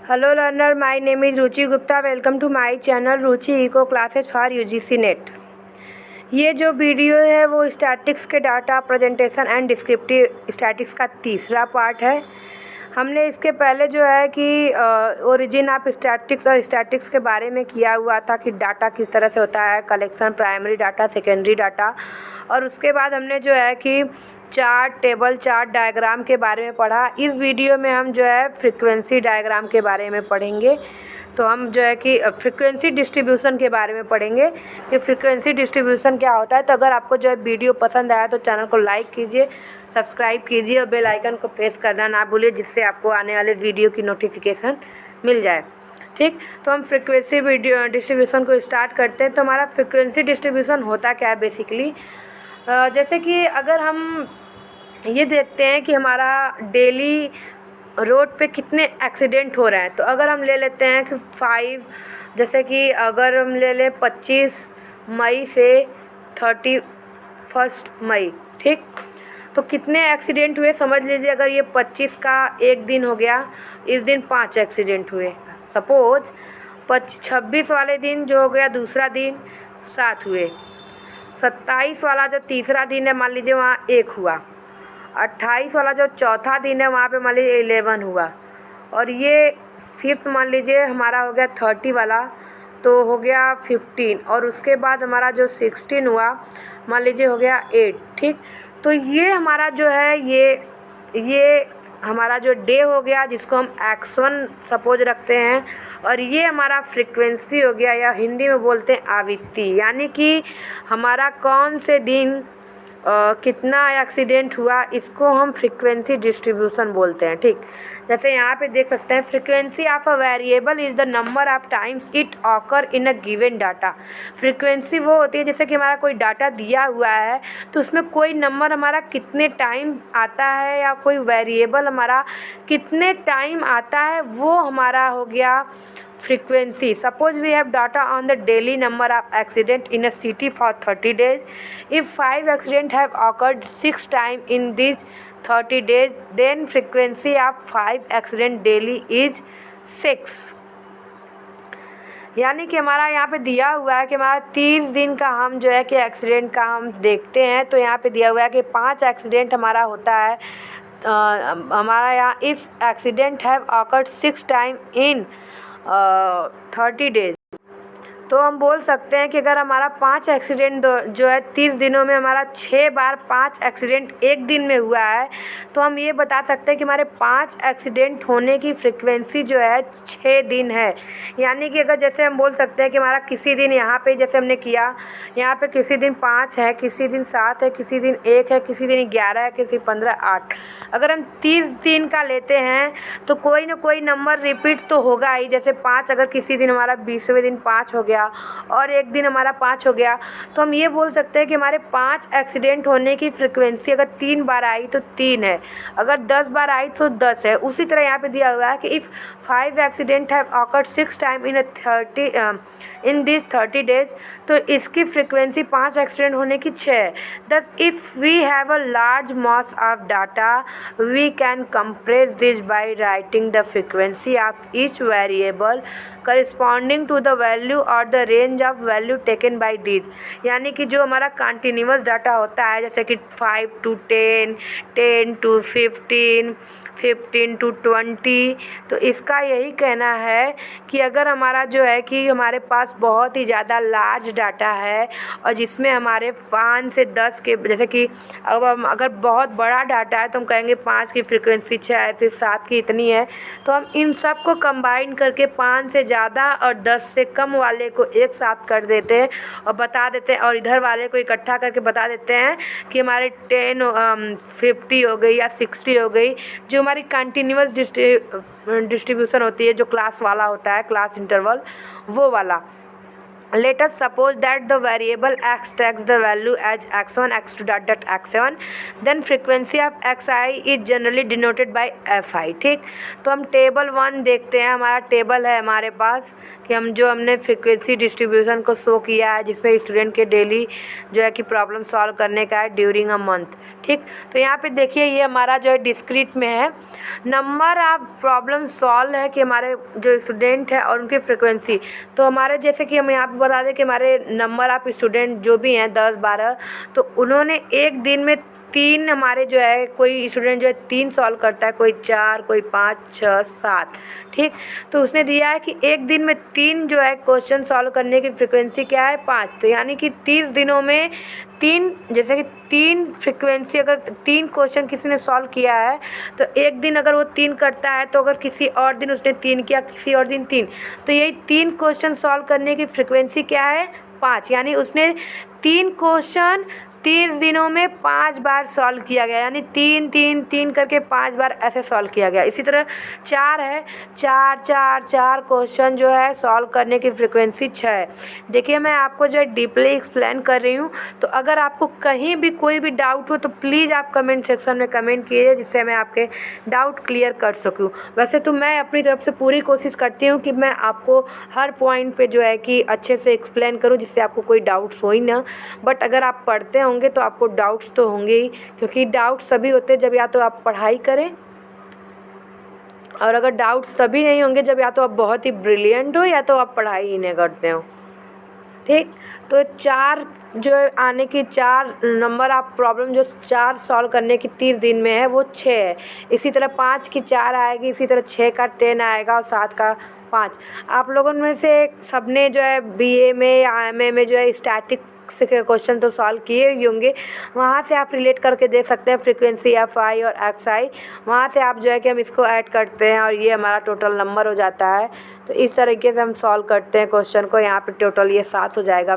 Hello learner, my name is Ruchi Gupta. Welcome to my channel Ruchi eco classes for UGC NET. ये जो video है वो statics के data presentation and descriptive statics का तीसरा पार्ट है. हमने इसके पहले जो है कि ओरिजिन ऑफ स्टैटिक्स और स्टैटिक्स के बारे में किया हुआ था कि डाटा किस तरह से होता है, collection, primary data, secondary data. और उसके बाद हमने जो है कि चार्ट, टेबल, चार्ट, डायग्राम के बारे में पढ़ा. इस वीडियो में हम जो है फ्रीक्वेंसी डायग्राम के बारे में पढ़ेंगे. तो हम जो है कि फ्रीक्वेंसी डिस्ट्रीब्यूशन के बारे में पढ़ेंगे कि फ्रीक्वेंसी डिस्ट्रीब्यूशन क्या होता है. तो अगर आपको जो है वीडियो पसंद आया तो चैनल को लाइक कीजिए, सब्सक्राइब कीजिए और बेल आइकन को प्रेस करना ना भूलिए, जिससे आपको आने वाले वीडियो की नोटिफिकेशन मिल जाए. ठीक, तो हम फ्रीक्वेंसी वीडियो डिस्ट्रीब्यूशन को स्टार्ट करते हैं. तो हमारा फ्रीक्वेंसी डिस्ट्रीब्यूशन होता क्या है बेसिकली, जैसे कि अगर हम ये देखते हैं कि हमारा डेली रोड पे कितने एक्सीडेंट हो रहे हैं. तो अगर हम ले लेते हैं कि 5, जैसे कि अगर हम ले लें 25 मई से 31 मई. ठीक, तो कितने एक्सीडेंट हुए समझ लीजिए. अगर ये 25 का एक दिन हो गया, इस दिन 5 एक्सीडेंट हुए. सपोज 26 वाले दिन जो हो गया दूसरा दिन 7 हुए. 27 वाला जो तीसरा दिन है मान लीजिए वहाँ 1 हुआ. 28 वाला जो चौथा दिन है वहाँ पे मान लीजिए 11 हुआ. और ये 5th मान लीजिए हमारा हो गया 30 वाला, तो हो गया 15. और उसके बाद हमारा जो 16 हुआ मान लीजिए हो गया 8. ठीक, तो ये हमारा जो है ये हमारा जो डे हो गया, जिसको हम x1 सपोज रखते हैं. और ये हमारा फ्रीक्वेंसी हो गया, या हिंदी में बोलते हैं आवृत्ति. यानी कि हमारा कौन से दिन कितना एक्सीडेंट हुआ, इसको हम फ्रीक्वेंसी डिस्ट्रीब्यूशन बोलते हैं. ठीक, जैसे यहाँ पे देख सकते हैं frequency of a variable is the number of times it occur in a given data. Frequency वो होती है जैसे कि हमारा कोई डाटा दिया हुआ है तो उसमें कोई नंबर हमारा कितने टाइम आता है, या कोई वेरिएबल हमारा कितने टाइम आता है, वो हमारा हो गया frequency. Suppose we have data on the daily number of accident in a city for 30 days. If 5 accidents have occurred 6 times in these 30 days, then frequency of 5 accident daily is 6. यानी कि हमारा यहाँ पे दिया हुआ है कि हमारा 30 दिन का हम जो है कि एक्सीडेंट का हम देखते हैं. तो यहाँ पे दिया हुआ है कि 5 एक्सीडेंट हमारा होता है. हमारा यहाँ if accident have awkward 6 time in 30 days, तो हम बोल सकते हैं कि अगर हमारा 5 एक्सीडेंट जो है 30 दिनों में हमारा 6 बार 5 एक्सीडेंट एक दिन में हुआ है, तो हम ये बता सकते हैं कि हमारे 5 एक्सीडेंट होने की फ्रीक्वेंसी जो है 6 दिन है. यानी कि अगर जैसे हम बोल सकते हैं कि हमारा किसी दिन यहाँ पे जैसे हमने किया, यहाँ पे किसी दिन 5 है, किसी दिन 7 है, किसी दिन 1 है, किसी दिन 11 है, किसी 15, 8. अगर हम 30 दिन का लेते हैं तो कोई ना कोई नंबर रिपीट तो होगा ही. जैसे 5, अगर किसी दिन हमारा 20वें दिन 5 हो गया और एक दिन हमारा 5 हो गया, तो हम ये बोल सकते हैं कि हमारे 5 एक्सीडेंट होने की फ्रीक्वेंसी अगर 3 बार आई तो 3 है, अगर 10 बार आई तो 10 है. उसी तरह यहाँ पे दिया हुआ है कि if 5 accident have awkward 6 time in this 30 days, तो इसकी फ्रीक्वेंसी 5 एक्सीडेंट होने की 6 है. Thus if we have a large mass of data we can compress this by writing the frequency of each variable corresponding to the value और the range of value taken by this. यानी कि जो हमारा continuous data होता है जैसे कि 5 to 10, 10 to 15, 15 to 20, तो इसका यही कहना है कि अगर हमारा जो है कि हमारे पास बहुत ही ज़्यादा लार्ज डाटा है और जिसमें हमारे 5 से 10 के, जैसे कि अब हम अगर बहुत बड़ा डाटा है तो हम कहेंगे 5 की फ्रीक्वेंसी 6 है, फिर 7 की इतनी है, तो हम इन सब को कंबाइन करके 5 से ज़्यादा और 10 से कम वाले को एक साथ कर देते हैं और बता देते हैं, और इधर वाले को इकट्ठा करके बता देते हैं कि हमारे 50 हो गई या 60 हो गई. जो हमारी कंटिन्यूअस डिस्ट्रीब्यूशन होती है, जो क्लास वाला होता है, क्लास इंटरवल वो वाला. let us suppose that the variable x takes the value as x1 x2 dot dot x7, then frequency of xi is generally denoted by fi। ठीक, तो हम टेबल 1 देखते हैं। हमारा टेबल है हमारे पास कि हमने फ्रीक्वेंसी डिस्ट्रीब्यूशन को शो किया है, जिसमें स्टूडेंट के डेली जो है कि प्रॉब्लम सॉल्व करने का है ड्यूरिंग अ मंथ। ठीक, तो यहाँ पे देखिए ये हमारा जो है डिस्क्रीट में है, नंबर ऑफ प्रॉब्लम सॉल्व है कि हमारे जो स्टूडेंट है और उनकी फ्रिक्वेंसी। तो हमारे जैसे कि हम यहाँ पे बता दें कि हमारे नंबर ऑफ स्टूडेंट जो भी हैं 10-12, तो उन्होंने एक दिन में 3 हमारे जो है, कोई स्टूडेंट जो है 3 सॉल्व करता है, कोई 4, कोई 5, 6, 7। ठीक, तो उसने दिया है कि एक दिन में 3 जो है क्वेश्चन सॉल्व करने की फ्रिक्वेंसी क्या है 5। तो यानी कि 30 दिनों में 3, जैसे कि 3 फ्रिक्वेंसी, अगर 3 क्वेश्चन किसी ने सॉल्व किया है तो एक दिन अगर वो 3 करता है, तो अगर किसी और दिन उसने 3 किया, किसी और दिन 3, तो यही 3 क्वेश्चन सॉल्व करने की फ्रिक्वेंसी क्या है 5। यानी उसने 3 क्वेश्चन 30 दिनों में 5 बार सॉल्व किया गया, यानी 3 3 3 करके 5 बार ऐसे सॉल्व किया गया। इसी तरह 4 है, 4 4 4 क्वेश्चन जो है सॉल्व करने की फ्रिक्वेंसी 6 है। देखिए मैं आपको जो है डीपली एक्सप्लेन कर रही हूँ, तो अगर आपको कहीं भी कोई भी डाउट हो तो प्लीज़ आप कमेंट सेक्शन में कमेंट कीजिए, जिससे मैं आपके डाउट क्लियर कर सकूँ। वैसे तो मैं अपनी तरफ से पूरी कोशिश करती हूँ कि मैं आपको हर पॉइंट पे जो है कि अच्छे से एक्सप्लेन करूँ, जिससे आपको कोई डाउट्स हो ही ना। बट अगर आप पढ़ते होंगे तो आपको डाउट्स तो होंगे ही, क्योंकि डाउट्स तभी होते हैं जब या तो आप पढ़ाई करें, और अगर डाउट्स तभी नहीं होंगे जब या तो आप बहुत ही ब्रिलियंट हो या तो आप पढ़ाई ही नहीं करते हो। ठीक, तो 4 जो आने की 4 नंबर आप प्रॉब्लम जो 4 सॉल्व करने की 30 दिन में है वो 6 है। इसी तरह 5 की 4 आएगी, इसी तरह 6 का 10 आएगा और 7 का 5। आप लोगों में से सबने जो है बीए में या एमए में जो है स्टैटिक्स के क्वेश्चन तो सॉल्व किए ही होंगे, वहाँ से आप रिलेट करके देख सकते हैं फ्रीक्वेंसी एफ आई और एक्स आई। वहाँ से आप जो है कि हम इसको ऐड करते हैं और ये हमारा टोटल नंबर हो जाता है। तो इस तरीके से हम सॉल्व करते हैं क्वेश्चन को। यहाँ पे टोटल ये 7 हो जाएगा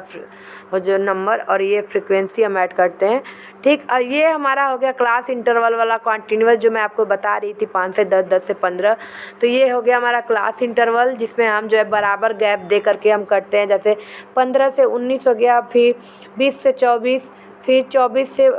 जो नंबर, और ये फ्रीक्वेंसी हम ऐड करते हैं। ठीक, और ये हमारा हो गया क्लास इंटरवल वाला कॉन्टीन्यूअस जो मैं आपको बता रही थी 5 से 10, 10 से 15। तो ये हो गया हमारा क्लास इंटरवल, जिसमें हम जो है बराबर गैप दे करके हम करते हैं। जैसे 15 से 19 हो गया, फिर 20 से 24, फिर 24 से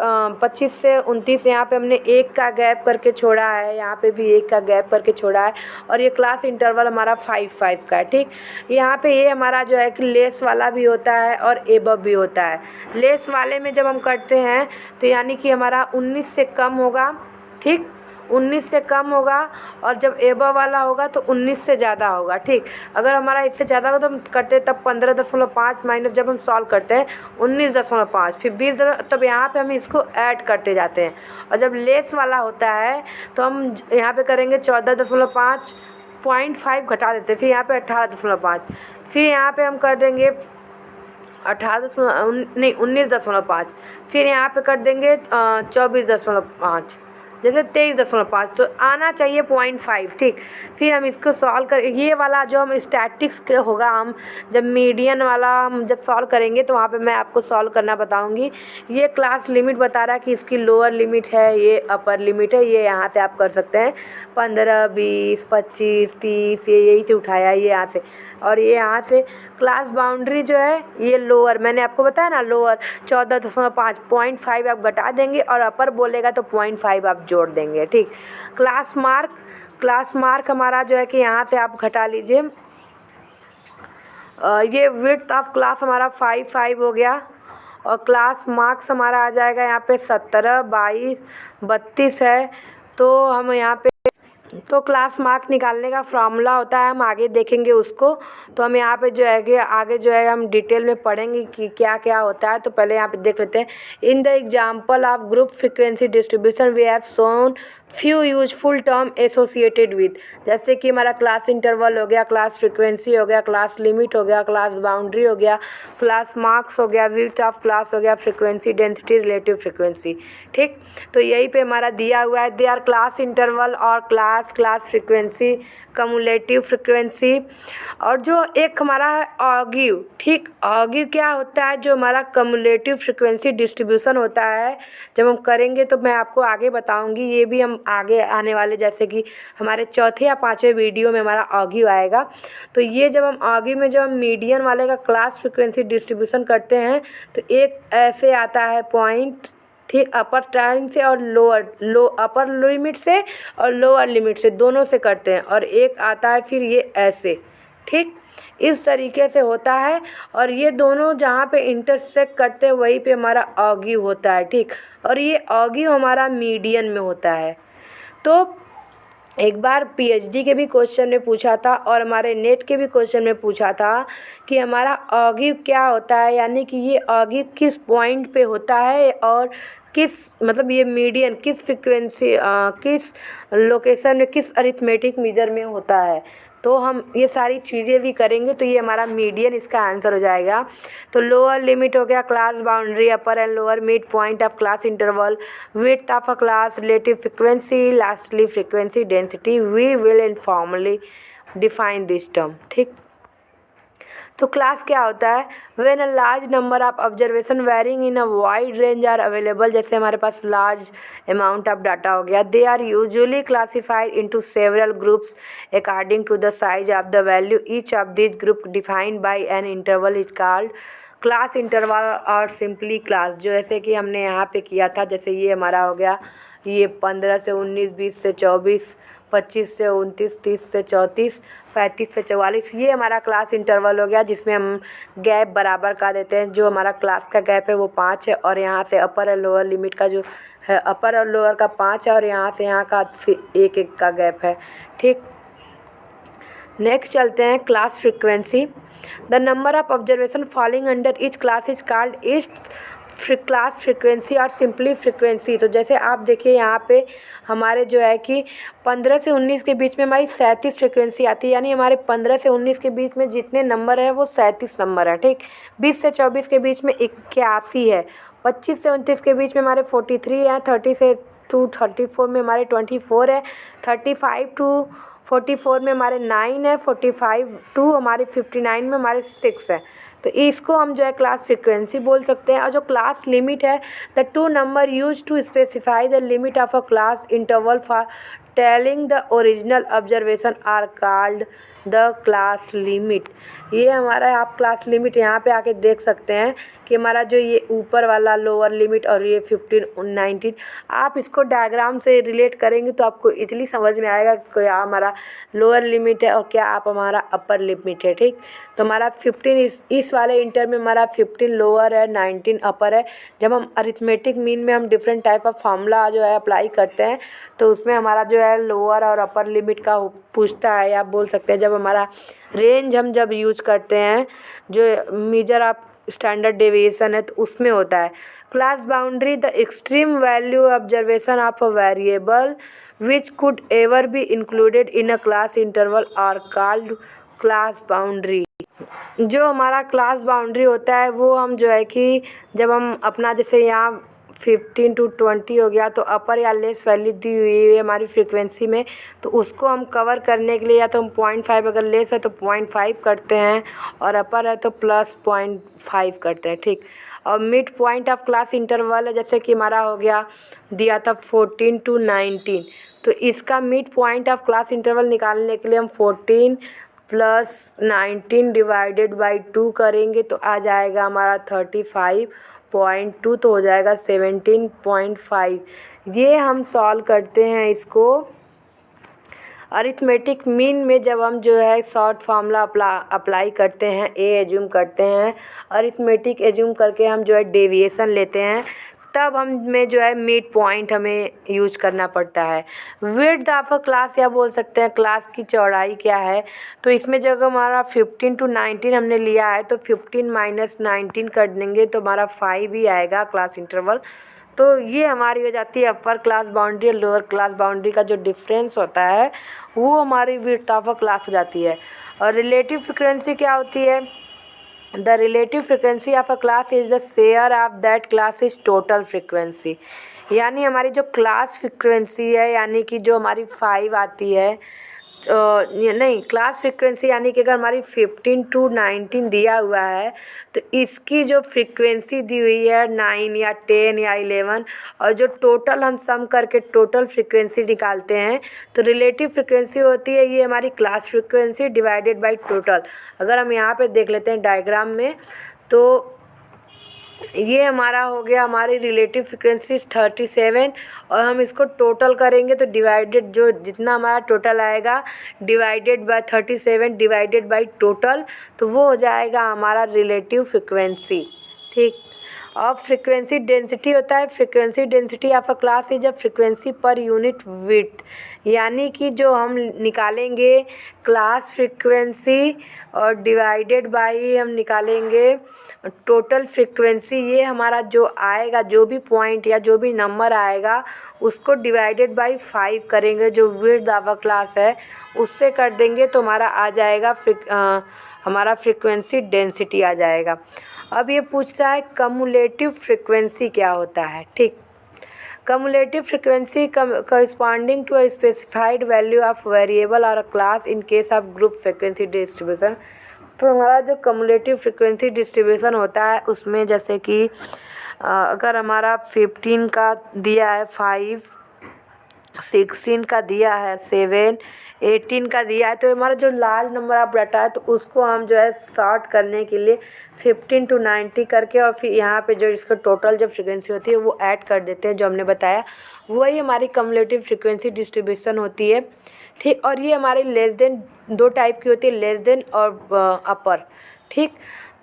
25 से 29। यहाँ पे हमने 1 का गैप करके छोड़ा है, यहाँ पे भी 1 का गैप करके छोड़ा है, और ये क्लास इंटरवल हमारा 5-5 का है। ठीक, यहाँ पे ये हमारा जो है कि लेस वाला भी होता है और एबव भी होता है। लेस वाले में जब हम करते हैं तो यानी कि हमारा 19 से कम होगा। ठीक, 19 से कम होगा, और जब एबव वाला होगा तो 19 से ज़्यादा होगा। ठीक, अगर हमारा इससे ज़्यादा होगा तो हम करते हैं तब 15.5 माइनस, जब हम सॉल्व करते हैं 19.5, फिर 20, तब यहाँ पे हम इसको ऐड करते जाते हैं। और जब लेस वाला होता है तो हम यहाँ पे करेंगे 14.5, 0.5 घटा देते हैं, फिर यहाँ पे 18.5, फिर यहाँ पे हम कर देंगे 19.5, फिर यहाँ पे कर देंगे 24.5, जैसे 23.5, तो आना चाहिए 0.5। ठीक, फिर हम इसको सॉल्व कर, ये वाला जो हम स्टैटिक्स के होगा, हम जब मीडियन वाला हम जब सॉल्व करेंगे तो वहाँ पे मैं आपको सॉल्व करना बताऊँगी। ये क्लास लिमिट बता रहा है कि इसकी लोअर लिमिट है, ये अपर लिमिट है। ये यहाँ से आप कर सकते हैं 15, 20, 25, 30, ये यही से उठाया है, ये यहाँ से। और ये यहाँ से क्लास बाउंड्री जो है ये लोअर, मैंने आपको बताया ना लोअर 14.5, 0.5 आप घटा देंगे, और अपर बोलेगा तो 0.5 आप जोड़ देंगे। ठीक, क्लास मार्क हमारा जो है कि यहाँ से आप घटा लीजिए। ये विड्थ ऑफ क्लास हमारा 5 हो गया, और क्लास मार्क्स हमारा आ जाएगा यहाँ पे 17, 22, 32 है। तो हम यहाँ पे तो क्लास मार्क निकालने का फार्मूला होता है, हम आगे देखेंगे उसको। तो हम यहाँ पे जो है कि आगे जो है हम डिटेल में पढ़ेंगे कि क्या क्या होता है। तो पहले यहाँ पे देख लेते हैं। In the example of group frequency distribution we have shown few useful term associated with, जैसे कि हमारा क्लास इंटरवल हो गया, क्लास फ्रीक्वेंसी हो गया, क्लास लिमिट हो गया, क्लास बाउंड्री हो गया, क्लास मार्क्स हो गया, विड्थ ऑफ क्लास हो गया, फ्रीक्वेंसी डेंसिटी, रिलेटिव फ्रीक्वेंसी। ठीक, तो यही पे हमारा दिया हुआ है। दे आर क्लास इंटरवल और class class frequency, cumulative frequency, और जो एक हमारा है ऑगिव। ठीक, ऑगिव क्या होता है, जो हमारा कम्युलेटिव फ्रीक्वेंसी डिस्ट्रीब्यूशन होता है। जब हम करेंगे तो मैं आपको आगे बताऊंगी, ये भी हम आगे आने वाले जैसे कि हमारे चौथे या पाँचवें वीडियो में हमारा ऑगिव आएगा। तो ये जब हम ऑगिव में जब हम मीडियन वाले का क्लास फ्रीक्वेंसी डिस्ट्रीब्यूशन करते हैं तो एक ऐसे आता है पॉइंट, ठीक, अपर टाइम से और अपर लिमिट से और लोअर लिमिट से दोनों से करते हैं, और एक आता है फिर ये ऐसे। ठीक, इस तरीके से होता है, और ये दोनों जहाँ पे इंटरसेक्ट करते हैं वहीं पे हमारा ऑगिव होता है। ठीक, और ये ऑगिव हमारा मीडियन में होता है। तो एक बार पीएचडी के भी क्वेश्चन में पूछा था और हमारे नेट के भी क्वेश्चन में पूछा था कि हमारा ऑगिव क्या होता है, यानी कि ये ऑगिव किस पॉइंट पे होता है और किस मतलब ये मीडियन किस फ्रिक्वेंसी किस लोकेशन में किस अरिथमेटिक मेजर में होता है। तो हम ये सारी चीज़ें भी करेंगे, तो ये हमारा मीडियन इसका आंसर हो जाएगा। तो लोअर लिमिट हो गया class boundary, upper and lower mid point of class interval, width of a class, relative frequency, lastly frequency density. We will informally define this term. ठीक, तो क्लास क्या होता है, when a large number of observation varying in a wide range are available. जैसे हमारे पास large amount of data हो गया, they are usually classified into several groups according to the size of the value. Each of this group defined by an interval is called class interval और simply class. जो ऐसे कि हमने यहाँ पे किया था, जैसे ये हमारा हो गया, ये 15 से 19, 20 से 24, 25 से 29, 30 से 34, 35 से 44, ये हमारा क्लास इंटरवल हो गया, जिसमें हम गैप बराबर का देते हैं। जो हमारा क्लास का गैप है वो 5 है, और यहाँ से अपर और लोअर लिमिट का जो है अपर और लोअर का 5 है, और यहाँ से यहाँ का 1-1 का गैप है। ठीक, नेक्स्ट चलते हैं class frequency. The number of observation falling under each class is called its class frequency और सिंपली फ्रीक्वेंसी। तो जैसे आप देखिए यहाँ पे हमारे जो है कि 15 से 19 के बीच में हमारी 37 फ्रीक्वेंसी आती है, यानी हमारे 15 से 19 के बीच में जितने नंबर है वो 37 नंबर है। ठीक, 20 से 24 के बीच में 81 है, 25 से 29 के बीच में हमारे 43 है, 30 से 34 में हमारे 24 है, 35 टू 44 में हमारे 9 है, 45 टू हमारे 59 में हमारे 6 है। तो इसको हम जो है क्लास फ्रीक्वेंसी बोल सकते हैं। और जो क्लास लिमिट है, the two number use to specify the limit of a class interval for telling the original observation are called the class limit. ये हमारा आप क्लास लिमिट यहाँ पे आके देख सकते हैं कि हमारा जो ये ऊपर वाला लोअर लिमिट और ये 15, 19, आप इसको डायग्राम से रिलेट करेंगे तो आपको इतनी समझ में आएगा कि क्या हमारा लोअर लिमिट है और क्या आप हमारा अपर लिमिट है। ठीक, तो हमारा 15 इस वाले इंटर में हमारा 15 लोअर है, 19 अपर है। जब हम अरिथमेटिक मीन में हम डिफरेंट टाइप ऑफ फार्मूला जो है अप्लाई करते हैं तो उसमें हमारा जो है लोअर और अपर लिमिट का पूछता है। आप बोल सकते हैं जब हमारा रेंज हम जब यूज करते हैं जो मेजर ऑफ स्टैंडर्ड डेविएशन है तो उसमें होता है। Class boundary, the extreme value observation of a variable which could ever be included in a class interval are called class boundary. जो हमारा क्लास बाउंड्री होता है वो हम जो है कि जब हम अपना जैसे यहाँ 15 टू 20 हो गया तो अपर या लेस वैल्यू दी हुई है हमारी फ्रीक्वेंसी में, तो उसको हम कवर करने के लिए या तो हम 0.5, अगर लेस है तो 0.5 करते हैं और अपर है तो प्लस 0.5 करते हैं। ठीक, और mid point of class interval है, जैसे कि हमारा हो गया दिया था 14 टू 19, तो इसका mid point of class interval निकालने के लिए हम 14 प्लस 19 डिवाइडेड बाई 2 करेंगे तो आ जाएगा हमारा 35.2, तो हो जाएगा 17.5। ये हम सॉल्व करते हैं इसको अरिथमेटिक मीन में। जब हम जो है शॉर्ट फार्मूला अप्लाई करते हैं, ए एज्यूम करते हैं, अरिथमेटिक एज्यूम करके हम जो है डेविएशन लेते हैं, तब हम में जो है मिड पॉइंट हमें यूज करना पड़ता है। विड्थ ऑफ अ क्लास या बोल सकते हैं क्लास की चौड़ाई क्या है, तो इसमें जब हमारा 15 टू 19 हमने लिया है तो 15 माइनस 19 कर देंगे तो हमारा 5 ही आएगा क्लास इंटरवल। तो ये हमारी हो जाती है अपर क्लास बाउंड्री और लोअर क्लास बाउंड्री का जो डिफरेंस होता है वो हमारी विड्थ ऑफ अ क्लास हो जाती है। और रिलेटिव फ्रीक्वेंसी क्या होती है, the relative frequency of a class is the share of that class is total frequency. यानी हमारी जो क्लास फ्रिक्वेंसी है, यानी कि जो हमारी 5 आती है, नहीं, क्लास फ्रिक्वेंसी यानी कि अगर हमारी 15 to 19 दिया हुआ है तो इसकी जो फ्रिक्वेंसी दी हुई है 9 या 10 या 11, और जो टोटल हम सम करके टोटल फ्रिक्वेंसी निकालते हैं तो रिलेटिव फ्रिक्वेंसी होती है ये हमारी class frequency divided by total. अगर हम यहाँ पे देख लेते हैं डायग्राम में, तो ये हमारा हो गया हमारी रिलेटिव फ्रिक्वेंसी 37, और हम इसको टोटल करेंगे तो डिवाइडेड जो जितना हमारा टोटल आएगा divided by 37 divided by total, तो वो हो जाएगा हमारा रिलेटिव फ्रिक्वेंसी। ठीक। अब फ्रिक्वेंसी डेंसिटी होता है, frequency density of a class is a frequency per unit width. यानी कि जो हम निकालेंगे क्लास फ्रिक्वेंसी और डिवाइडेड बाई हम निकालेंगे टोटल फ्रिक्वेंसी, ये हमारा जो आएगा, जो भी पॉइंट या जो भी नंबर आएगा उसको डिवाइडेड बाई 5 करेंगे, जो विड्थ ऑफ अ क्लास है उससे कर देंगे तो हमारा आ जाएगा हमारा फ्रिक्वेंसी डेंसिटी आ जाएगा। अब ये पूछ रहा है कम्युलेटिव फ्रिक्वेंसी क्या होता है। ठीक। Cumulative frequency corresponding to a specified value of variable or a class in case of group frequency distribution। तो हमारा जो कम्युलेटिव फ्रिक्वेंसी डिस्ट्रीब्यूशन होता है उसमें जैसे कि अगर हमारा 15 का दिया है 5, 16 का दिया है 7, 18 का दिया है, तो हमारा जो लार्ज नंबर ऑफ डाटा है तो उसको हम जो है सॉर्ट करने के लिए 15 to 90 करके और फिर यहाँ पे जो इसका टोटल जो फ्रिक्वेंसी होती है वो ऐड कर देते हैं, जो हमने बताया वही हमारी कम्युलेटिव फ्रिक्वेंसी डिस्ट्रीब्यूशन होती है। ठीक। और ये हमारी लेस देन 2 टाइप की होती है, लेस देन और अपर। ठीक।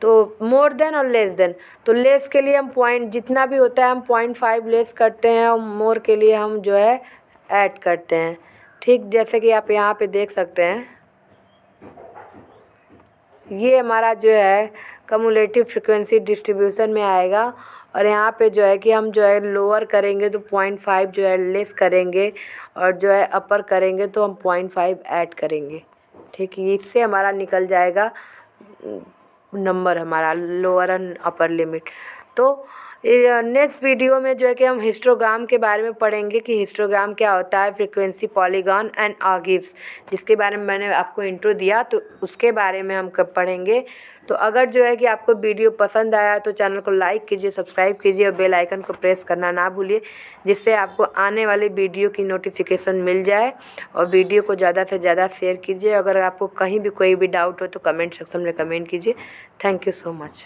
तो मोर देन और लेस देन, तो लेस के लिए हम पॉइंट जितना भी होता है हम 0.5 लेस करते हैं और मोर के लिए हम जो है ऐड करते हैं। ठीक। जैसे कि आप यहाँ पे देख सकते हैं ये हमारा जो है कम्युलेटिव फ्रिक्वेंसी डिस्ट्रीब्यूशन में आएगा, और यहाँ पे जो है कि हम जो है लोअर करेंगे तो 0.5 जो है लेस करेंगे, और जो है अपर करेंगे तो हम 0.5 ऐड करेंगे। ठीक। इससे हमारा निकल जाएगा नंबर हमारा लोअर एंड अपर लिमिट। तो नेक्स्ट वीडियो में जो है कि हम हिस्टोग्राम के बारे में पढ़ेंगे कि हिस्टोग्राम क्या होता है, फ्रीक्वेंसी, पॉलीगॉन एंड आर्गिव्स, जिसके बारे में मैंने आपको इंट्रो दिया तो उसके बारे में हम कब पढ़ेंगे। तो अगर जो है कि आपको वीडियो पसंद आया तो चैनल को लाइक कीजिए, सब्सक्राइब कीजिए और बेल आइकन को प्रेस करना ना भूलिए, जिससे आपको आने वाली वीडियो की नोटिफिकेशन मिल जाए। और वीडियो को ज़्यादा से ज़्यादा शेयर कीजिए। अगर आपको कहीं भी कोई भी डाउट हो तो कमेंट सेक्शन में कमेंट कीजिए। Thank you so much.